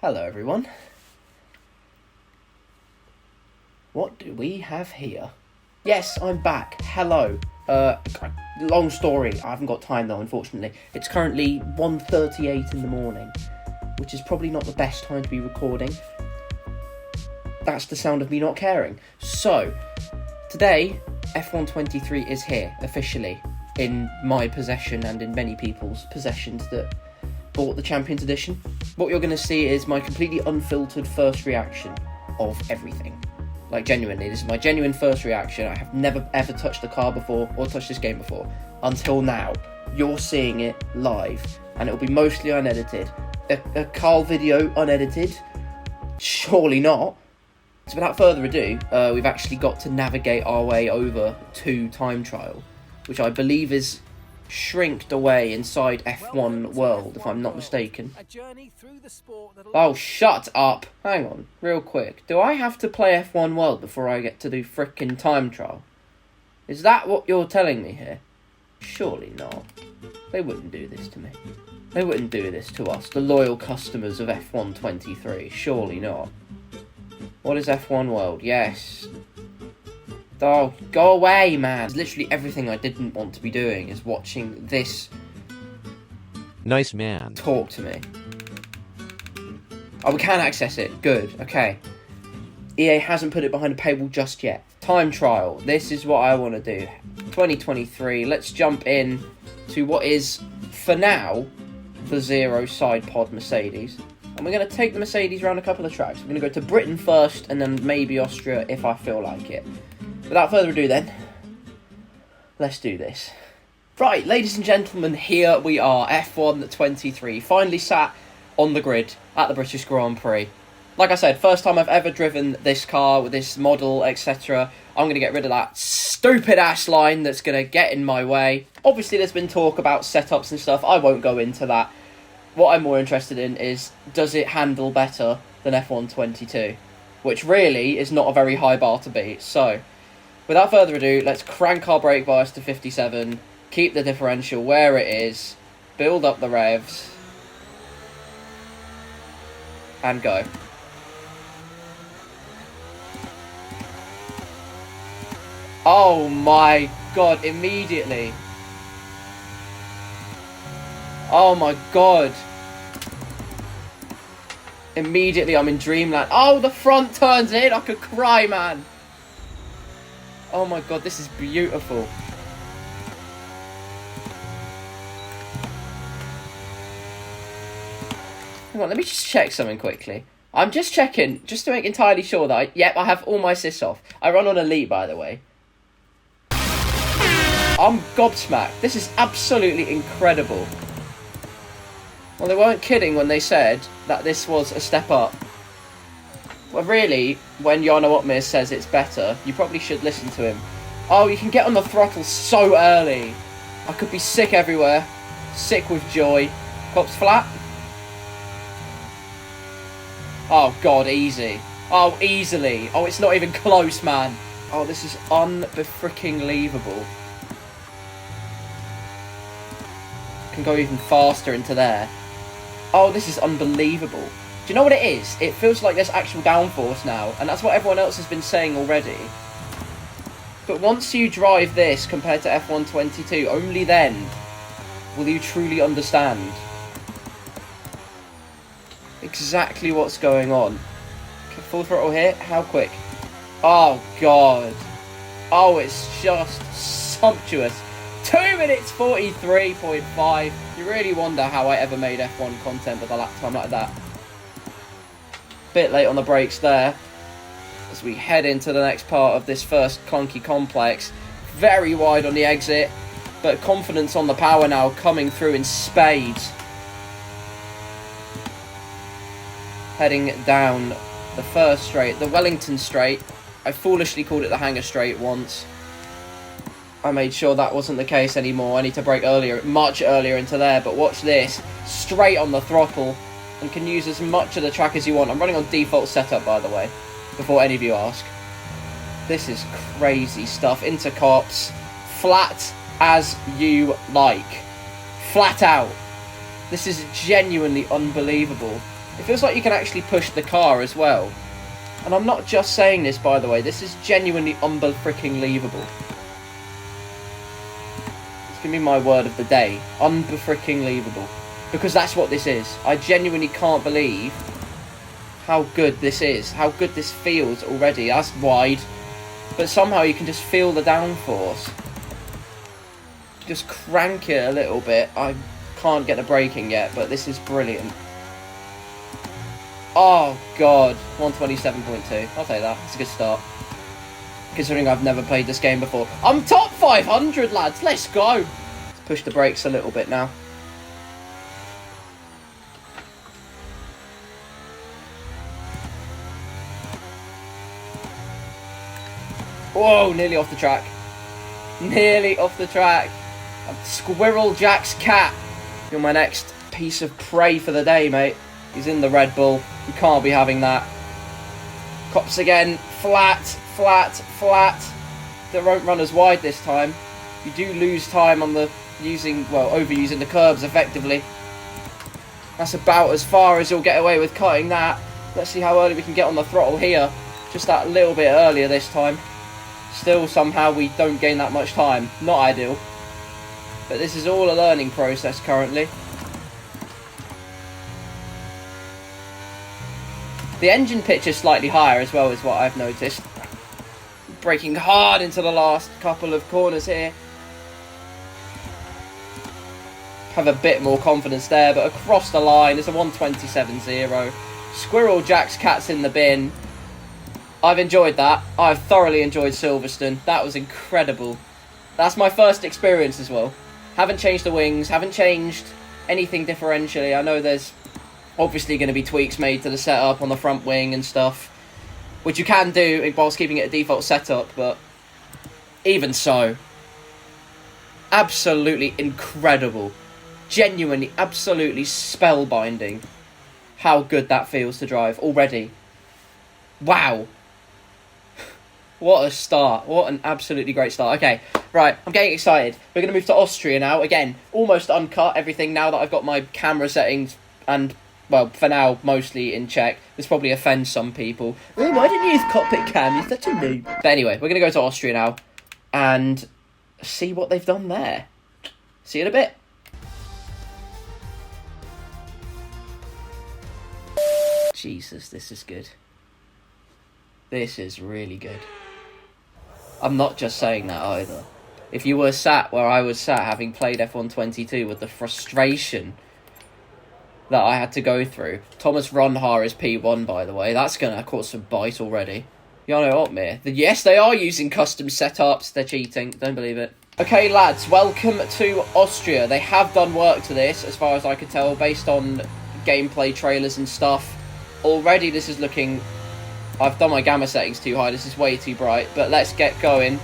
Hello everyone. What do we have here? Yes, I'm back. Hello. Long story. I haven't got time though, unfortunately. It's currently 1:38 in the morning, which is probably not the best time to be recording. That's the sound of me not caring. So, today, F1 23 is here, officially, in my possession and in many people's possessions that bought the Champions Edition. What you're going to see is my completely unfiltered first reaction of everything. Like, genuinely, this is my genuine first reaction. I have never ever touched the car before, or touched this game before, until now. You're seeing it live, and it'll be mostly unedited. A Karl video unedited? Surely not. So without further ado, we've actually got to navigate our way over to Time Trial, which I believe is shrinked away inside F1 World, if I'm not mistaken. Oh, shut up! Hang on, real quick. Do I have to play F1 World before I get to do frickin' Time Trial? Is that what you're telling me here? Surely not. They wouldn't do this to me. They wouldn't do this to us, the loyal customers of F1 23. Surely not. What is F1 World? Yes. Oh, go away, man. Literally everything I didn't want to be doing is watching this nice man talk to me. Oh, we can access it. Good. Okay. EA hasn't put it behind a paywall just yet. Time Trial. This is what I want to do. 2023. Let's jump in to what is, for now, the Zero side pod Mercedes. And we're going to take the Mercedes around a couple of tracks. We're going to go to Britain first and then maybe Austria if I feel like it. Without further ado then, let's do this. Right, ladies and gentlemen, here we are, F1 23, finally sat on the grid at the British Grand Prix. Like I said, first time I've ever driven this car with this model, etc. I'm going to get rid of that stupid ass line that's going to get in my way. Obviously there's been talk about setups and stuff, I won't go into that. What I'm more interested in is, does it handle better than F1 22? Which really is not a very high bar to beat, so without further ado, let's crank our brake bias to 57, keep the differential where it is, build up the revs, and go. Oh my god, immediately. Oh my god. Immediately I'm in dreamland. Oh, the front turns in, I could cry, man. Oh my god, this is beautiful. Hang on, let me just check something quickly. I'm just checking, just to make entirely sure that I have all my assists off. I run on Elite, by the way. I'm gobsmacked. This is absolutely incredible. Well, they weren't kidding when they said that this was a step up. Well, really, when Jarno Opmeer says it's better, you probably should listen to him. Oh, you can get on the throttle so early. I could be sick everywhere. Sick with joy. Cops flat. Oh, God, easy. Oh, easily. Oh, it's not even close, man. Oh, this is unfreaking-leavable. Can go even faster into there. Oh, this is unbelievable. Do you know what it is? It feels like there's actual downforce now, and that's what everyone else has been saying already. But once you drive this compared to F1 22, only then will you truly understand exactly what's going on. Okay, full throttle here. How quick? Oh, God. Oh, it's just sumptuous. 2 minutes 43.5. You really wonder how I ever made F1 content with a lap time like that. Bit late on the brakes there as we head into the next part of this first clunky complex. Very wide on the exit, but confidence on the power now coming through in spades. Heading down the first straight, the Wellington straight. I foolishly called it the Hangar straight once. I made sure that wasn't the case anymore. I need to brake earlier, much earlier into there, but watch this. Straight on the throttle. And can use as much of the track as you want. I'm running on default setup, by the way, before any of you ask. This is crazy stuff. Into cops. Flat as you like. Flat out. This is genuinely unbelievable. It feels like you can actually push the car as well. And I'm not just saying this, by the way. This is genuinely unbefricking-leavable. It's going to be my word of the day. Unbefricking-leavable. Because that's what this is. I genuinely can't believe how good this is. How good this feels already. That's wide. But somehow you can just feel the downforce. Just crank it a little bit. I can't get the braking yet, but this is brilliant. Oh, God. 127.2. I'll take that. It's a good start. Considering I've never played this game before. I'm top 500, lads. Let's go. Let's push the brakes a little bit now. Whoa, nearly off the track. Nearly off the track. Squirrel Jack's cat. You're my next piece of prey for the day, mate. He's in the Red Bull. You can't be having that. Cops again. Flat, flat, flat. They won't run as wide this time. You do lose time on the overusing the curbs effectively. That's about as far as you'll get away with cutting that. Let's see how early we can get on the throttle here. Just that little bit earlier this time. Still, somehow, we don't gain that much time. Not ideal. But this is all a learning process currently. The engine pitch is slightly higher as well, is what I've noticed. Braking hard into the last couple of corners here. Have a bit more confidence there, but across the line is a 127.0. Squirrel Jack's cat's in the bin. I've enjoyed that. I've thoroughly enjoyed Silverstone. That was incredible. That's my first experience as well. Haven't changed the wings, haven't changed anything differentially. I know there's obviously going to be tweaks made to the setup on the front wing and stuff, which you can do whilst keeping it a default setup, but even so, absolutely incredible. Genuinely, absolutely spellbinding how good that feels to drive already. Wow. What a start. What an absolutely great start. Okay, right, I'm getting excited. We're going to move to Austria now. Again, almost uncut everything now that I've got my camera settings and, well, for now, mostly in check. This probably offends some people. Oh, why didn't you use cockpit cam? You're such a noob. But anyway, we're going to go to Austria now and see what they've done there. See you in a bit. Jesus, this is good. This is really good. I'm not just saying that either. If you were sat where I was sat, having played F1 22 with the frustration that I had to go through. Thomas Runhar is P1, by the way. That's going to cause some bite already. Jarno Opmeer. Yes, they are using custom setups. They're cheating. Don't believe it. Okay, lads, welcome to Austria. They have done work to this, as far as I can tell, based on gameplay trailers and stuff. Already, this is looking... I've done my gamma settings too high. This is way too bright. But let's get going.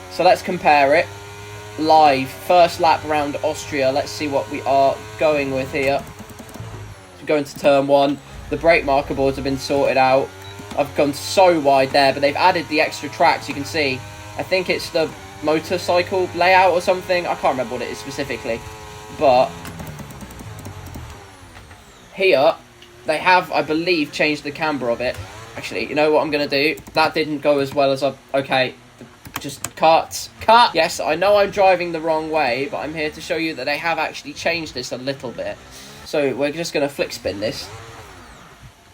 So let's compare it. Live. First lap around Austria. Let's see what we are going with here. So going to turn 1. The brake marker boards have been sorted out. I've gone so wide there. But they've added the extra tracks, you can see. I think it's the motorcycle layout or something. I can't remember what it is specifically. But here... they have, I believe, changed the camber of it. Actually, you know what I'm going to do? That didn't go as well as I... Okay, just cut. Cut! Yes, I know I'm driving the wrong way, but I'm here to show you that they have actually changed this a little bit. So we're just going to flick spin this.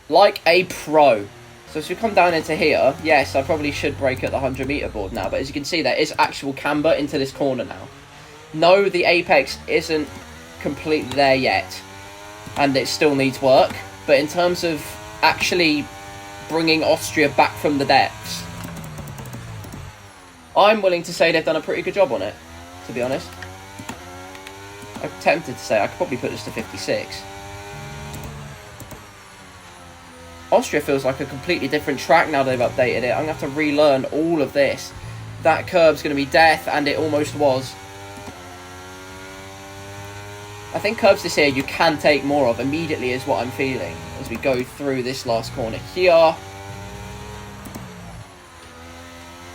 Like a pro. So as we come down into here, yes, I probably should brake at the 100 meter board now, but as you can see, there is actual camber into this corner now. No, the apex isn't completely there yet, and it still needs work. But in terms of actually bringing Austria back from the depths, I'm willing to say they've done a pretty good job on it, to be honest. I'm tempted to say I could probably put this to 56. Austria feels like a completely different track now they've updated it. I'm going to have to relearn all of this. That curb's going to be death, and it almost was. I think curbs this year you can take more of immediately is what I'm feeling as we go through this last corner here.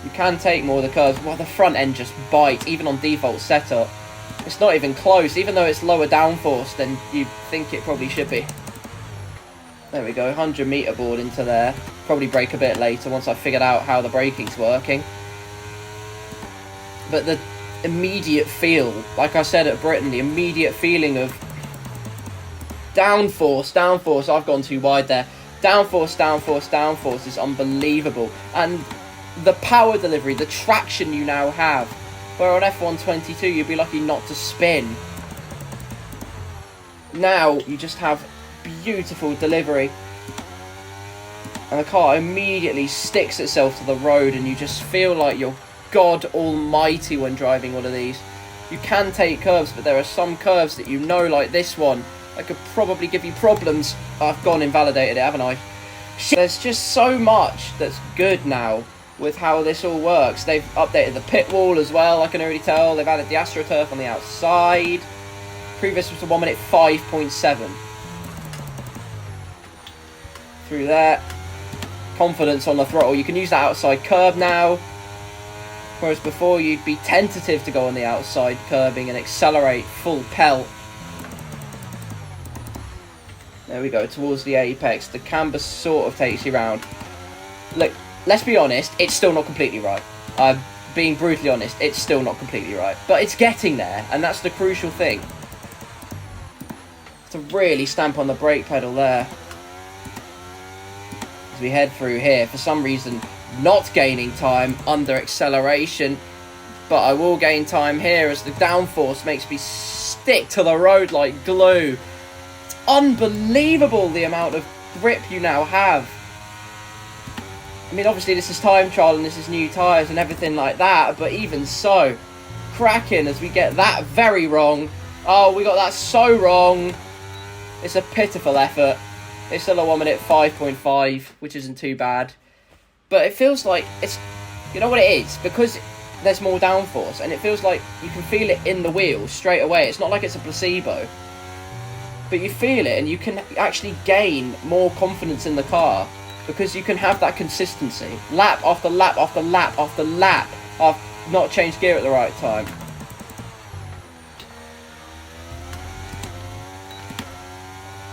You can take more of the curves. Well, the front end just bites, even on default setup. It's not even close, even though it's lower downforce than you think it probably should be. There we go, 100 metre board into there. Probably brake a bit later once I've figured out how the braking's working. But the immediate feel, like I said at Britain, the immediate feeling of downforce, I've gone too wide there. Downforce is unbelievable. And the power delivery, the traction you now have, where on F122 you'd be lucky not to spin. Now you just have beautiful delivery. And the car immediately sticks itself to the road and you just feel like you're God almighty when driving one of these. You can take curves, but there are some curves that you know, like this one, that could probably give you problems. I've gone invalidated it, haven't I? There's just so much that's good now with how this all works. They've updated the pit wall as well, I can already tell. They've added the AstroTurf on the outside. Previous was a 1 minute 5.7. Through there. Confidence on the throttle. You can use that outside curb now. Whereas before you'd be tentative to go on the outside curbing and accelerate full pelt. There we go, towards the apex. The camber sort of takes you round. Look, let's be honest, it's still not completely right. I'm being brutally honest, it's still not completely right. But it's getting there, and that's the crucial thing. To really stamp on the brake pedal there. As we head through here, for some reason, not gaining time under acceleration, but I will gain time here as the downforce makes me stick to the road like glue. It's unbelievable the amount of grip you now have. I mean, obviously this is time trial and this is new tyres and everything like that, but even so, cracking as we get that very wrong. Oh, we got that so wrong. It's a pitiful effort. It's still a 1 minute 5.5, which isn't too bad. But it feels like it's, you know what it is? Because there's more downforce and it feels like you can feel it in the wheels straight away. It's not like it's a placebo. But you feel it and you can actually gain more confidence in the car because you can have that consistency. Lap after lap after lap after lap. I've not changed gear at the right time.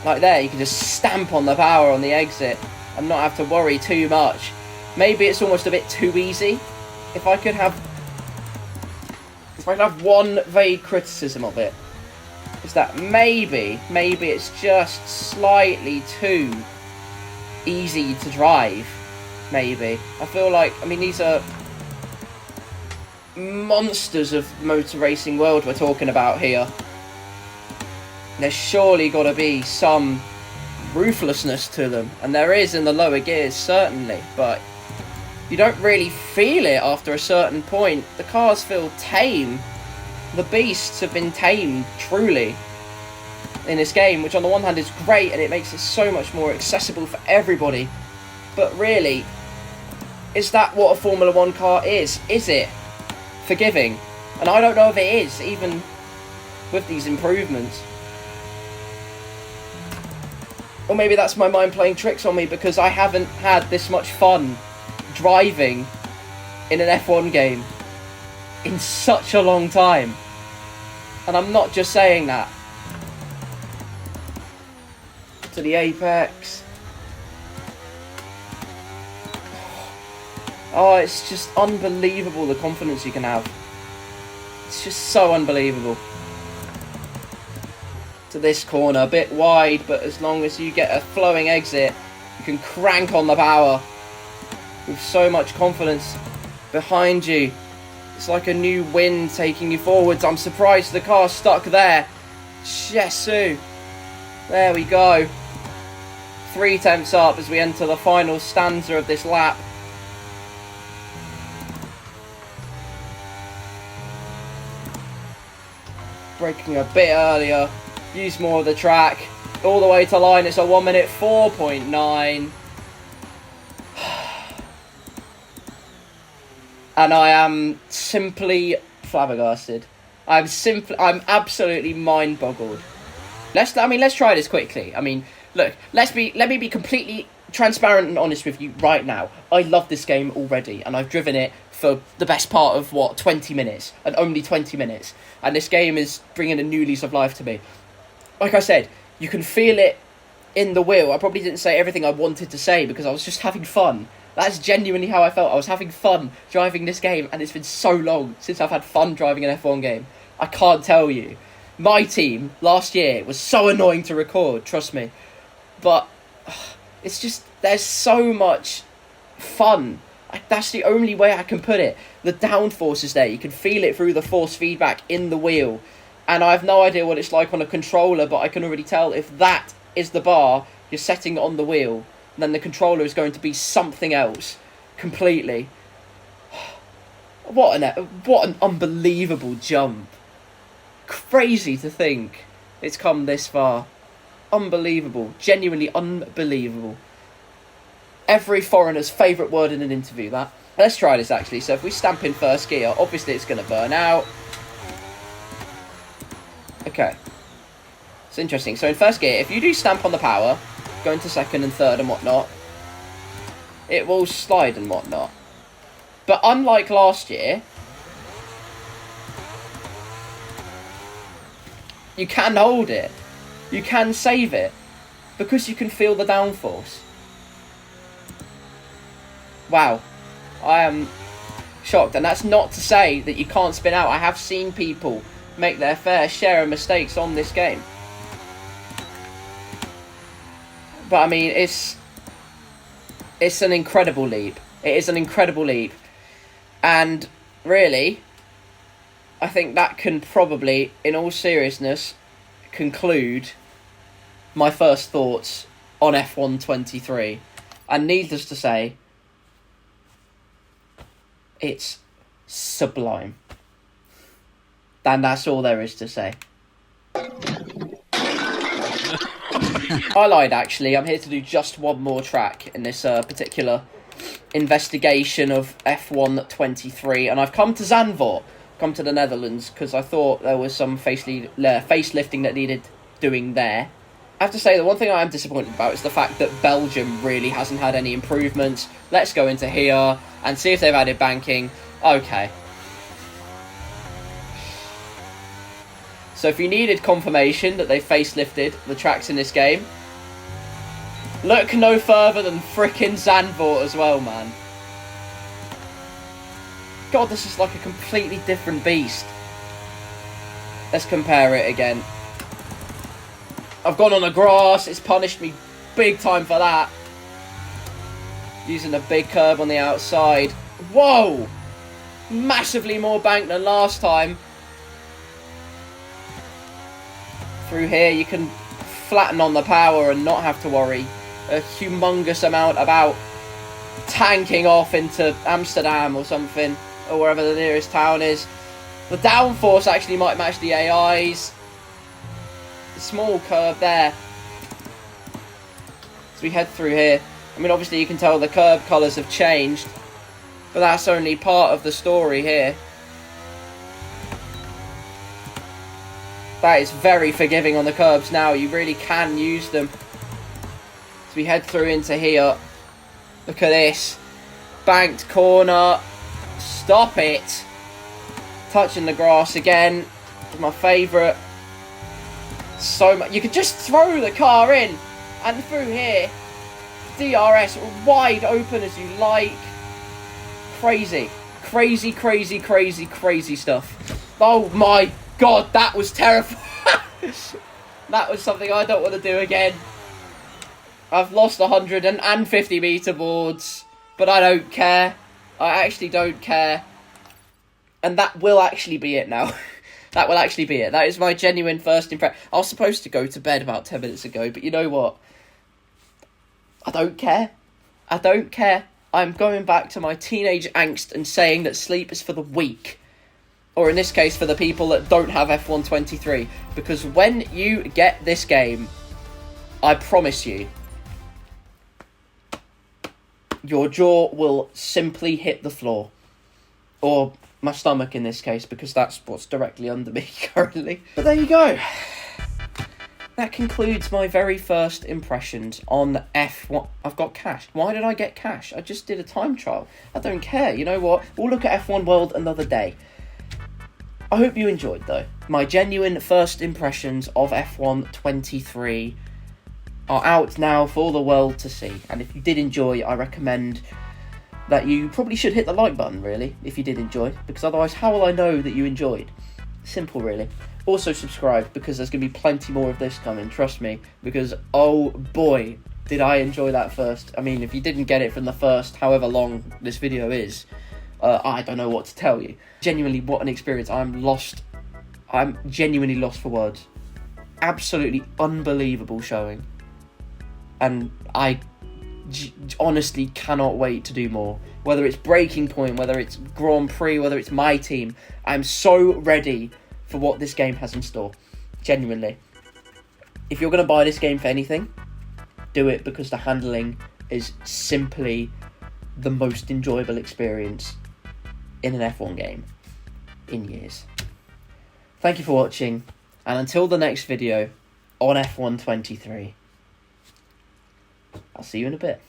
Like there, you can just stamp on the power on the exit and not have to worry too much. Maybe it's almost a bit too easy. If I could have one vague criticism of it, is that maybe it's just slightly too easy to drive. Maybe. I feel like, I mean, these are monsters of motor racing world we're talking about here. There's surely got to be some ruthlessness to them, and there is in the lower gears, certainly, but you don't really feel it after a certain point. The cars feel tame. The beasts have been tamed, truly, in this game, which on the one hand is great, and it makes it so much more accessible for everybody. But really, is that what a Formula 1 car is? Is it forgiving? And I don't know if it is, even with these improvements. Or maybe that's my mind playing tricks on me because I haven't had this much fun driving in an F1 game in such a long time. And I'm not just saying that. To the apex. Oh, it's just unbelievable the confidence you can have. It's just so unbelievable. To this corner, a bit wide, but as long as you get a flowing exit, you can crank on the power with so much confidence behind you. It's like a new wind taking you forwards. I'm surprised the car's stuck there. Jesus. There we go. 3 tenths up as we enter the final stanza of this lap. Braking a bit earlier. Use more of the track. All the way to line, it's a 1 minute 4.9. And I am simply flabbergasted. I'm absolutely mind boggled. Let's try this quickly. I mean, look, let me be completely transparent and honest with you right now. I love this game already, and I've driven it for the best part of 20 minutes, and only 20 minutes. And this game is bringing a new lease of life to me. Like I said, you can feel it in the wheel. I probably didn't say everything I wanted to say because I was just having fun. That's genuinely how I felt. I was having fun driving this game, and it's been so long since I've had fun driving an F1 game. I can't tell you. My team last year was so annoying to record, trust me. But it's just, there's so much fun. That's the only way I can put it. The downforce is there. You can feel it through the force feedback in the wheel. And I have no idea what it's like on a controller, but I can already tell if that is the bar you're setting on the wheel, then the controller is going to be something else completely. What an unbelievable jump. Crazy to think it's come this far. Unbelievable. Genuinely unbelievable. Every foreigner's favourite word in an interview, that. Let's try this, actually. So if we stamp in first gear, obviously it's going to burn out. Okay. It's interesting. So in first gear, if you do stamp on the power, go into second and third and whatnot, it will slide and whatnot. But unlike last year, you can hold it. You can save it. Because you can feel the downforce. Wow. I am shocked. And that's not to say that you can't spin out. I have seen people make their fair share of mistakes on this game. But I mean, it's an incredible leap. It is an incredible leap. And really, I think that can probably, in all seriousness, conclude my first thoughts on F1 23. And needless to say, it's sublime. And that's all there is to say. I lied, actually. I'm here to do just one more track in this particular investigation of F1 23. And I've come to Zandvoort, come to the Netherlands, because I thought there was some facelifting that needed doing there. I have to say, the one thing I am disappointed about is the fact that Belgium really hasn't had any improvements. Let's go into here and see if they've added banking. Okay. So if you needed confirmation that they facelifted the tracks in this game, look no further than frickin' Zandvoort as well, man. God, this is like a completely different beast. Let's compare it again. I've gone on the grass. It's punished me big time for that. Using a big curb on the outside. Whoa! Massively more bank than last time. Through here, you can flatten on the power and not have to worry a humongous amount about tanking off into Amsterdam or something, or wherever the nearest town is. The downforce actually might match the AI's. Small curb there. As we head through here, I mean, obviously you can tell the curb colours have changed, but that's only part of the story here. That is very forgiving on the curbs now. You really can use them. As we head through into here, look at this. Banked corner. Stop it. Touching the grass again. It's my favourite. So much. You could just throw the car in and through here. DRS wide open as you like. Crazy. Crazy, crazy, crazy, crazy stuff. Oh my God, that was terrifying. That was something I don't want to do again. I've lost 150 meter boards, but I don't care. I actually don't care. And that will actually be it now. That will actually be it. That is my genuine first impression. I was supposed to go to bed about 10 minutes ago, but you know what? I don't care. I don't care. I'm going back to my teenage angst and saying that sleep is for the weak. Or in this case, for the people that don't have F1 23. Because when you get this game, I promise you, your jaw will simply hit the floor. Or my stomach in this case, because that's what's directly under me currently. But there you go. That concludes my very first impressions on F1. I've got cash. Why did I get cash? I just did a time trial. I don't care. You know what? We'll look at F1 World another day. I hope you enjoyed, though. My genuine first impressions of F1 23. are out now for the world to see. And if you did enjoy, I recommend that you probably should hit the like button, really, if you did enjoy, because otherwise how will I know that you enjoyed? Simple, really. Also subscribe, because there's going to be plenty more of this coming, trust me, because oh boy, did I enjoy that first. I mean, if you didn't get it from the first however long this video is, I don't know what to tell you. Genuinely, what an experience. I'm genuinely lost for words. Absolutely unbelievable showing. And I honestly cannot wait to do more. Whether it's Breaking Point, whether it's Grand Prix, whether it's my team, I'm so ready for what this game has in store. Genuinely. If you're going to buy this game for anything, do it because the handling is simply the most enjoyable experience in an F1 game in years. Thank you for watching, and until the next video on F1 23, I'll see you in a bit.